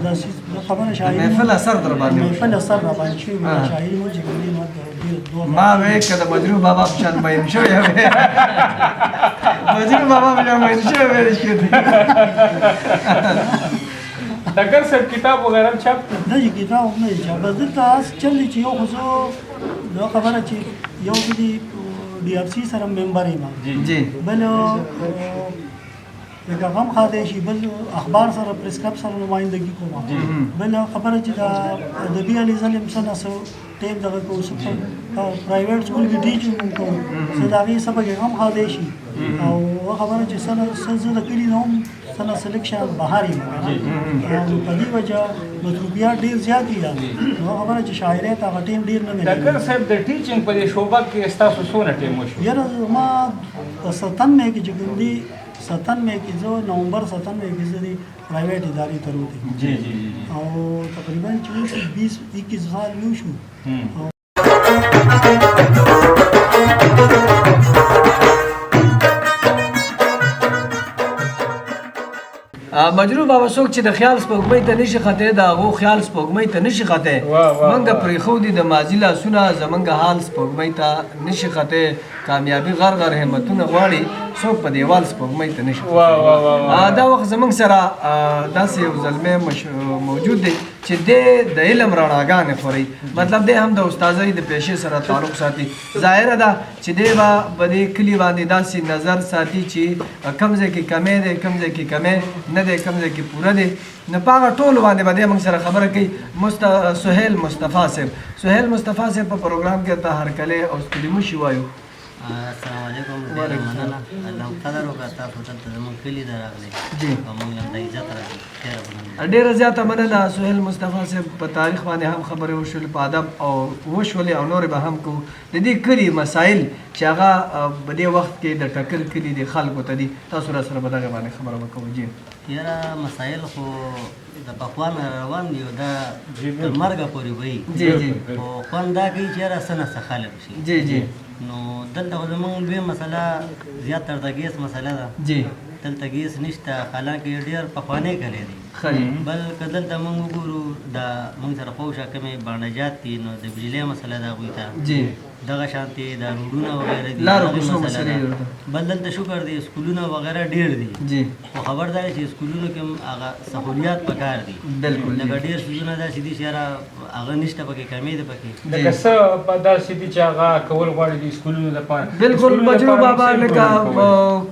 داسې خبره شاعري محفل اثر در باندې محفل اثر را باندې شوي شاعري مو چې کوم دي نو ما وې که د مجروح بابا په شان مین شوی وې مجروح بابا په شان مین شوی وې ډګر صاحب کتاب وغیرہ چاپ نه چې کتاب نه دی چاپ بس دلته هسې چل دی چې یو خو زه دا خبره چې یو خو دې ډي اف سي سره ممبر یم جی بل لکه غم خاطی شي بل اخبار سره پریس کلب سره نمایندګي کوم بل خبره چې د ادبي علي ظلم سره ټیم دغه کوم څه پرایویټ سکول کې ټیچینګ کوم څه د هغې سبق یې هم خاطی شي او خبره چې زه د کلي نه هم سنه سلیکشن بهر یم نو په دې وجه مطلوبیات ډېر زیات دي نو خبره چې شاعرۍ ته هغه ټیم ډېر نه ملي ډګر صاحب د ټیچینګ په دې شعبه کې ستاسو څونه ټیم وشو یاره زما په 97 کې چې کوم دي 97 کې زه نومبر 97 کې زه د پرایویټ ادارې ته وروتم او تقریبا چې 20-21 سال یو شو مجروح بابا څوک چې د خیال سپوږمۍ ته نشي خطی د هغو خیال سپوږمۍ ته نشي خطی موږ پرېښودي د ماضي لاسونه زموږ حال سپوږمۍ ته نشي خطی کامیابي غر غر همتونه غواړي څوک په دیوال سپوږمۍ ته نشي دا وخت زموږ سره داسې یو زلمی موجود دی چې دی د علم رڼاګانې خوري مطلب دی هم د استادۍ د پیشې سره تعلق ساتي ظاهره ده چې دی به په دې کلي باندې داسې نظر ساتي چې کوم ځای کې کمی دی کوم ځای کې کمی نه دی کوم ځای کې پوره دی نو په هغه ټولو باندې به دی موږ سره خبره کوي سهیل مصطفی صاحب سهیل مصطفی صاحب په پروګرام کې ته هرکلی او ستړي وایو السلام علیکم ډېره مننه الله قدر وکړه تاسو دلته زموږ کلي ته راغلئ او موږ له د عزت راغلي ډېره زیاته مننه سهیل مصطفی صاحب په تاریخ باندې هم خبرې وشولې په ادب او وشولې او نورې به هم کوو د دې کلي مسایل چې هغه په دې وخت کې د ټکر کلي د خلکو ته دي تاسو را سره به دغه باندې خبره وکړو جی یاره مسایل خو د پخوا نه روان دي او دا تر مرګه پورې وي خو خوند دا کوي چې یاره څه نه څه خلک شي جی نو دلته خو زموږ لویه مسله زیاتره د ګیس مسله ده جی دلته ګیس نشته حالانکې ډېر پخوانی کلی دی بل که دلته موږ وګورو دا موږ سره خوشه کمې باڼجات دي نو د بجلۍ مسله ده هغوی ته دغه شانتې دا روډونه وغیره دي بل دلته شکر دی سکولونه وغیره ډېر دي خو خبر دا چې سکولونو کې هم هغه سهولیات پکار دي لکه ډېر څیزونه داسې دي چې یاره هغه نشته پکې کمې ده پکې لکه څه داسې دي چې هغه کول غواړي د سکولونو دپاره بالکل مجروح بابا لکه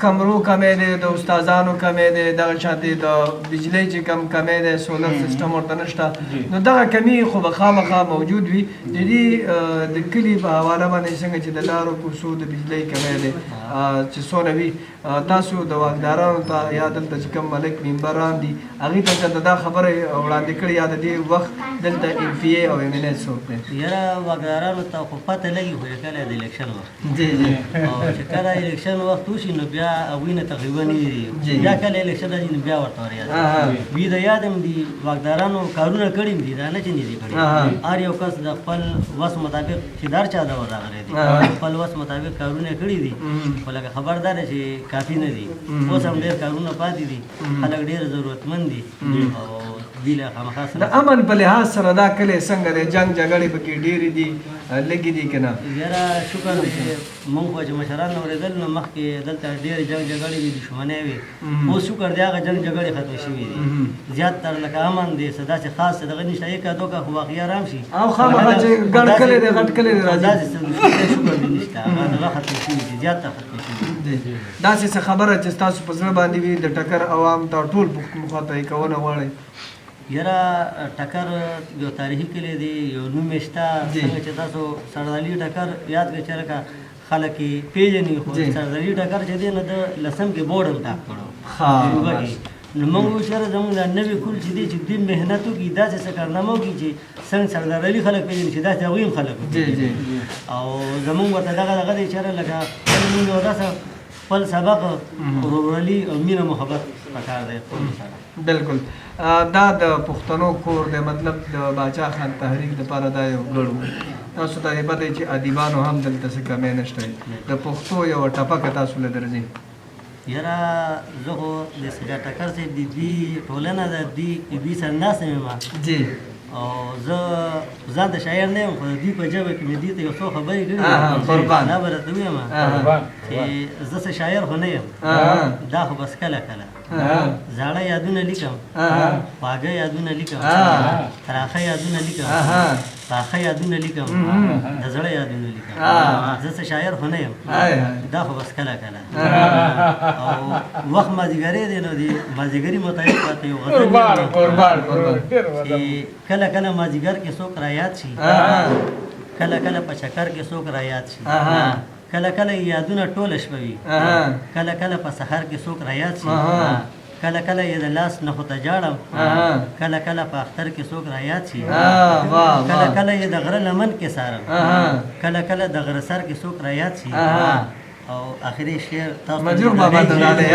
کمرو کمې دی د استادانو کمې دی دغه شانتې د بجلۍ چې کم کمې دی سولر سیسټم ورته نشته نو دغه کمي خو به خامخا موجود وي د دې د کلي په حواله باندې څنګه چې د لارو کوڅو د بجلۍ کمی دی چې څونه وي تاسو د واکدارانو ته یا دلته چې کوم ملک ممبران دي هغوی ته چېرته دا خبره وړاندې کړې یا د دې وخت دلته ایم پي اے او ایم این اے څوک دی یاره واکدارانو ته خو پته لګي خو چې کله د الیکشن وخت او چې کله الیکشن وخت وشي نو بیا هغوی نه تقریبا نه بیا کله الیکشن راځي نو بیا ورته ور یاد وي د یاد هم دي واکدارانو کارونه کړي دي دا نه چې نه دي کړي هر یو کس د خپل وس مطابق چې دار چا دور راغلی دی خپل وس مطابق کارونه کړي دي خو لکه خبردار چې کافي نه دي اوس هم ډېر کارونه پاتې دي خلک ډېر ضرورتمند دي او دوی له خامخا د امن په لحاظ سره دا کلی څنګه دی جنګ جګړې پکې ډېرې دي لږې دي که نه یاره شکر دی موږ خو چې مشران نه اورېدل نو مخکې دلته ډېرې جنګ جګړې وي دښمنۍ وي اوس شکر دی هغه جنګ جګړې ختمې شوي دي زیاتتر لکه امن دی څه داسې خاص څه دغه نشته یکه دوکه خو واقعي ارام شي او خامخا چې ګڼ کلی دی غټ کلی دی راځي داسې څه شکر دی نشته هغه دغه ختمې شوي دي زیاتره ختمې شوي دي داسې څه خبره چې ستاسو په زړه باندې وي د ټکر عوام ته ټول پښتونخوا ته یې کونه غواړئ یاره ټکر یو تاریخي کلی دی یو نوم یې شته څنګه چې تاسو سړدالي ټکر یاد کړئ چې لکه خلک یې پېژني خو سرداري ټکر چې دی نه د لسم کې بورډ هم ټاک کړو صوبه کې نو موږ وایو چېرې زموږ دا نوي کول چې دی چې دوی محنت وکړي داسې څه کارنامه وکړي چې څنګه سردار علي خلک پېژني چې داسې هغوی هم خلک وکړي او زموږ ورته دغه دی چېرې لکه موږ یو داسې خپل سبق ورورولي او مینه محبت پکار دی خپل سره بالکل دا د پښتنو کور دی مطلب د باچا خان تحریک دپاره دا یو ګډ و تاسو ته یې پته چې ادیبانو هم دلته څه کمی نشته د پښتو یوه ټپکه تاسو له درځي یاره زه خو د سجاد ټکر صاحب د دوی ټولنه ده دوی سره ناست یم جی او زه ځان د شاعر نه یم خو د دوی په ژبه کې مې دوی ته یو څو خبرې کړي قربان دا به راته ووایم چې زه څه شاعر خو نه یم دا خو بس کله کله زاړه یادونه لیکم خواږه یادونه لیکم تراخه یادونه لیکم پاخه یادونه لیکم د زړه یادونه لیکم زه څه شاعر خو نه یم دا خو بس کله کله او وخت مازدیګری دی نو د مازدیګري مطابق راته یو غزل چې کله کله مازدیګر کې څوک رایاد شي کله کله په چکر کې څوک رایاد شي کله کله یادونه ټوله شپه وي کله کله په سحر کې څوک رایاد شي کله کله یې د لاس نه خو ته جاړم کله کله په اختر کې څوک رایاد شي کله کله یې د غره لمن کې سارم کله کله د غره سر کې څوک رایاد شي او اخري شعر تاسو مجروح بابا ته لاله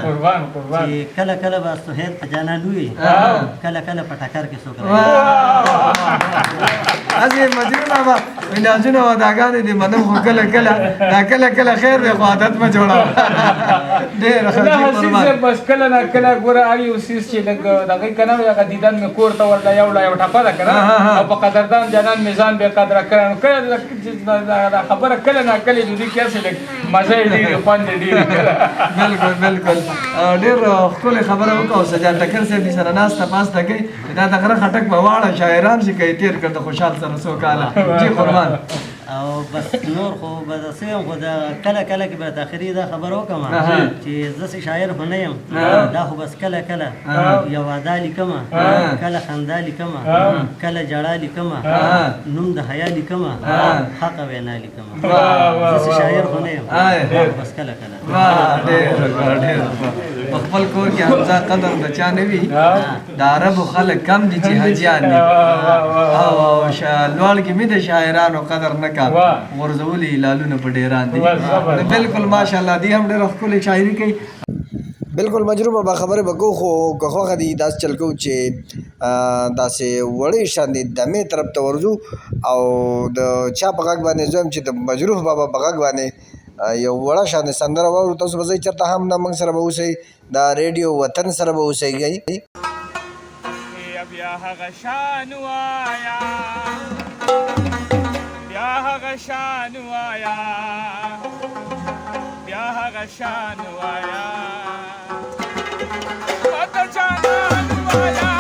قربان چې کله کله به سهیل په جانان وي کله کله په ټکر کې څوک رایاد ازي مجروح بابا ولازونه وداګانې دي منم خو کله کله دا کله کله خیر دی خو عادت ما جوړه ډېر ښه قربان بس کله نه کله ګوره هغه یو سیس چې لږ دغه کنه هغه دیدن مې کور ته ورته یو ټپه ده کنه او په قدردان جانان میزان به قدر کړو کله خبره کله نه کله دوی کیسه لګ مزه ډېر خوند ډېر بالکل بالکل ډېر ښکلې خبره وکړه سجاد ټکر صاحب دې سره ناسته پاسته کوي دا د غره خټک په واړه شاعران چې کوي تېر کړ د خوشحال سره څو کاله جی قربان او بس نور خو به داسې یم خو دا کله کله کې به تاخري دا خبره وکړم چې زه شاعر خو نه یم دا خو بس کله کله یو واده لیکمه کله خندا لیکمه کله ژړا لیکمه نوم د حیا لیکمه حق وینا لیکمه زه شاعر خو نه یم بس کله کله ډېر په خپل کور کې حمزه قدر د چا نه وي د عربو خلک کم دي چې حاجیان دي او لوړ کې مې د شاعرانو قدر نه کا غورځولي لالونه په ډیران دي بالکل ماشاءالله دی هم ډېر ښکلې شاعري کوي بالکل مجروح بابا خبره به کوو خو که خوښه دي داسې چل کوو چې داسې وړې شاندې دمې طرف ته ورځو او د چا په غږ باندې زه چې د مجروح بابا په غږ باندې یو وړه شاندې سندره واورو تاسو به ځئ چېرته هم نه موږ سره به اوسئ دا ریډیو وطن سره به اوسئ بیا هغه شان وایا بیا هغه شان وایا بیا هغه شان وایا ماته جانان وایا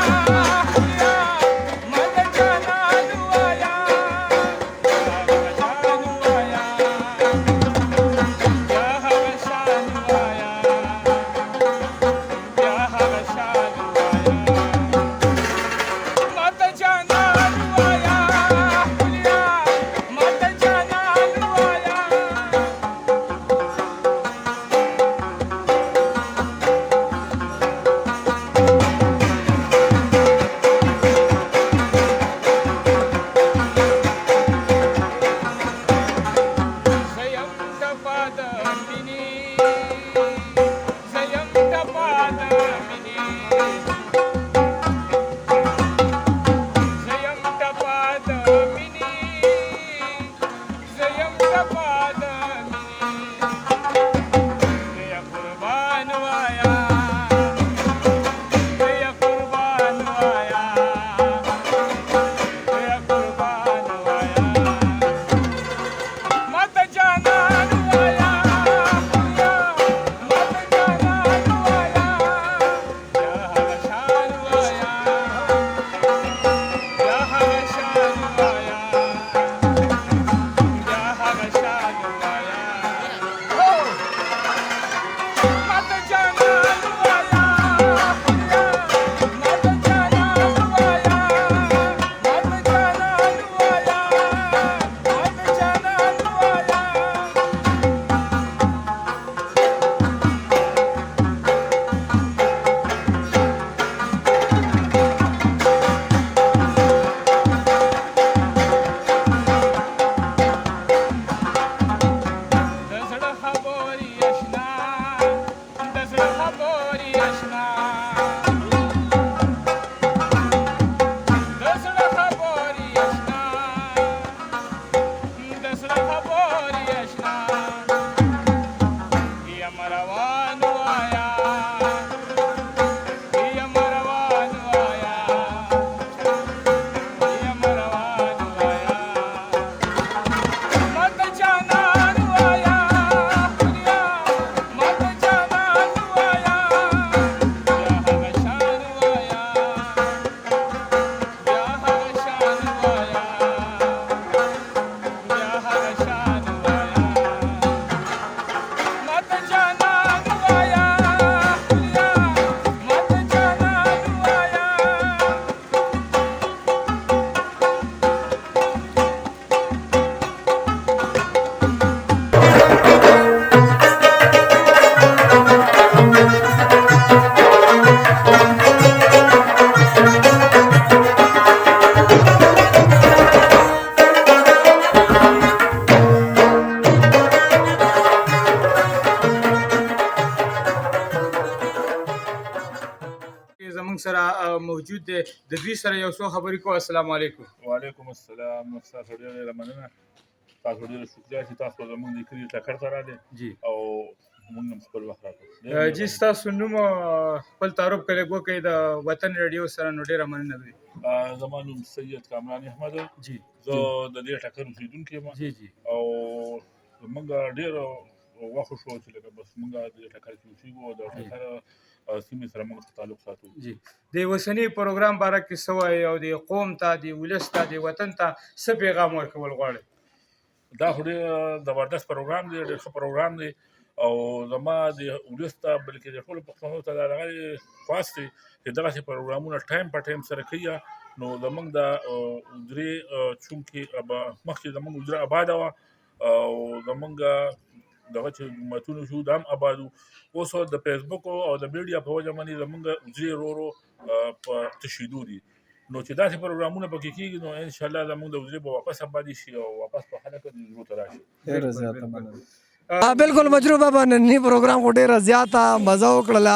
موجود دی د دوی سره یو څو خبرې کوو. السلام علیکم. وعلیکم السلام. تاسو ډېره ډېره مننه. تاسو ډېره شکریه چې تاسو زموږ د کلي ټکر ته راغلې او موږ هم خپل وخت راکړو. جی ستاسو نوم خپل تعارف کله وکړئ د وطن ریډیو سره، نو ډېره مننه دی. زما نوم سید کامران احمد دی. جی زه د دې ټکر اوسېدونکی یم. جی جی او موږ ډېر وخت شو چې لکه بس موږ د ټکر کې اوسېږو او د ټکر سیمې سره موږ تعلق ساتو. جی د اوسني پروګرام باره کې څه وایي او د قوم ته، د ولس ته، د وطن ته څه پیغام ورکول غواړئ؟ دا خو ډېر زبردست پروګرام دی، ډېر ښه پروګرام دی او زما د ولس ته بلکې د ټولو پښتنو ته د هغه خواست دی چې دغسې پروګرامونه ټایم په ټایم سره کوي. نو زموږ د حجرې چونکې مخکې زموږ حجره آباده وه او زموږ دغه چې جوماتونه شو دا هم آباد وو. اوس د فیسبوک او د میډیا په وجه باندې زموږ حجرې ورو ورو په تشېدو دي. نو چې داسې پروګرامونه پکې کېږي نو انشاءالله زموږ د حجرې به واپس آبادې شي او واپس په خلک د حجرو ته راشي. بالکل مجروح بابا، نننی پروګرام خو ډېره زیاته مزه وکړله.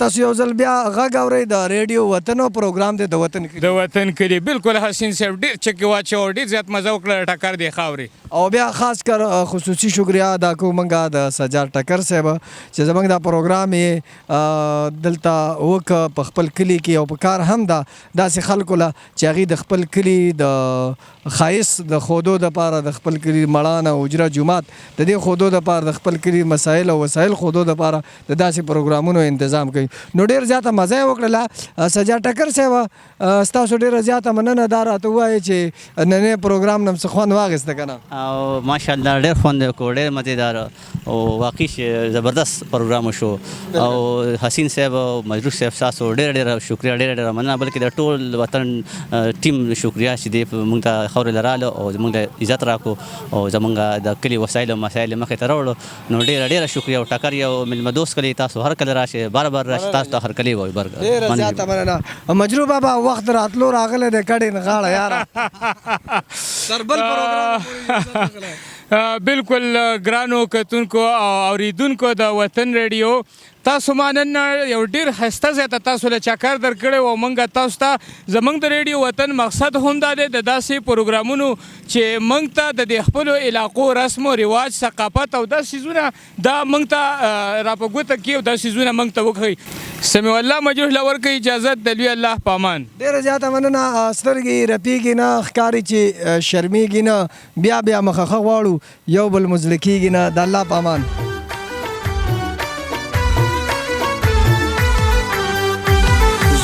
تاسو یو ځل بیا غږ اورئ د ریډیو وطن پروګرام دی د وطن کلي. د وطن کلي بالکل حسین صاحب ډېر چکې واچو، ډېر زیات مزه وکړله ټکر دی خاورې. او بیا خاص کر خصوصي شکریہ ادا کوو موږ د سجاد ټکر صاحب چې زموږ دا پروګرام یې دلته وکړه په خپل کلي کې. او په کار هم ده داسې خلکو له چې هغوی د خپل کلي د ښایست د ښودو دپاره د خپل کلي مړانه حجره جومات د دې ښودو دپاره د خپل کلي مسایل او وسایل ښودو دپاره د داسې پروګرامونو تنظیم کوي. نو ډېر زیاته مزه یې وکړله. سجاد ټکر صاحب ستاسو ډېره زیاته مننه. دا راته ووایئ چې نننی پروګرام نه څه خوند واخیسته که نه؟ او ماشاءالله ډېر خوند یې وکړو، ډېر مزېدار او واقعي زبردست پروګرام شو. او حسین صاحب او مجروح صاحب ستاسو ډېره ډېره شکریه، ډېره ډېره مننه. بلکې د ټول وطن ټیم شکریه چې دی موږ ته خاورې له راغله او زموږ ته عزت راکړو او زموږ د کلي وسایل او مسایل مخې ته راوړو. نو ډېره ډېره شکریه. او ټکر یو میلمه دوست کلي، تاسو هر کله راشئ، بار بار راشئ، تاسو ته هر کلي وایو. ډېره زیاته مننه. مجروح بابا وخت راتلو راغلی دی کډې نغاړه یاره تر بل پروګرام بالکل ګرانو کتونکو او اوریدونکو د وطن ریډیو، تاسو ما نن یو ډېر ښایسته ځای ته تاسو له چکر درکړی او موږ تاسو ته زموږ د ریډیو وطن مقصد هم دا دی د داسې پروګرامونو چې موږ ته د دې خپلو علاقو رسم و رواج، ثقافت او دا څیزونه دا موږ ته را په ګوته کړي او دا څیزونه موږ ته وښیي. سمیع الله مجروح له ورکوي اجازت، د لوی الله په امان. ډېره زیاته مننه. سترګې رپېږي نه، ښکاري چې شرمېږي نه، بیا بیا مخه غواړو، یو بل مو زړه کېږي نه. د الله په امان.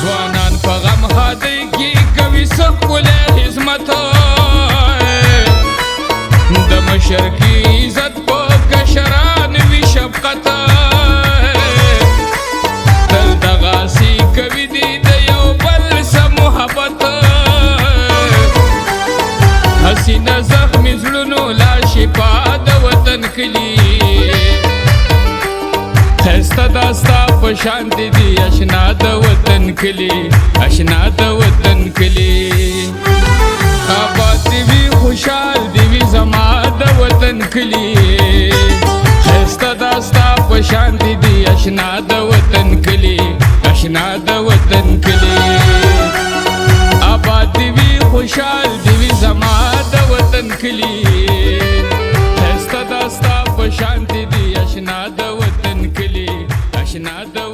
ځوانان په غم ښادۍ کې کوي څه ښکلی خدمت، د مشر کې عزت په کشران وي شفقت، تل دغاسې کوي دي د یو بل سره محبت، حسینه زخمي زړونو لا شفا د وطن کلي، ښایسته دا ستا په شان دي اشنا د وطن کلي، اشنا د وطن کلي. آباد دې وي خوشحال دې وي زما د وطن کلي، ښایسته دا ستا په شان دي اشنا د وطن کلي، اشنا د وطن کلي. آباد دې وي خوشحال دې وي زما د وطن کلي، ښایسته دا ستا په شان دي اشنا د وطن کلي، اشنا د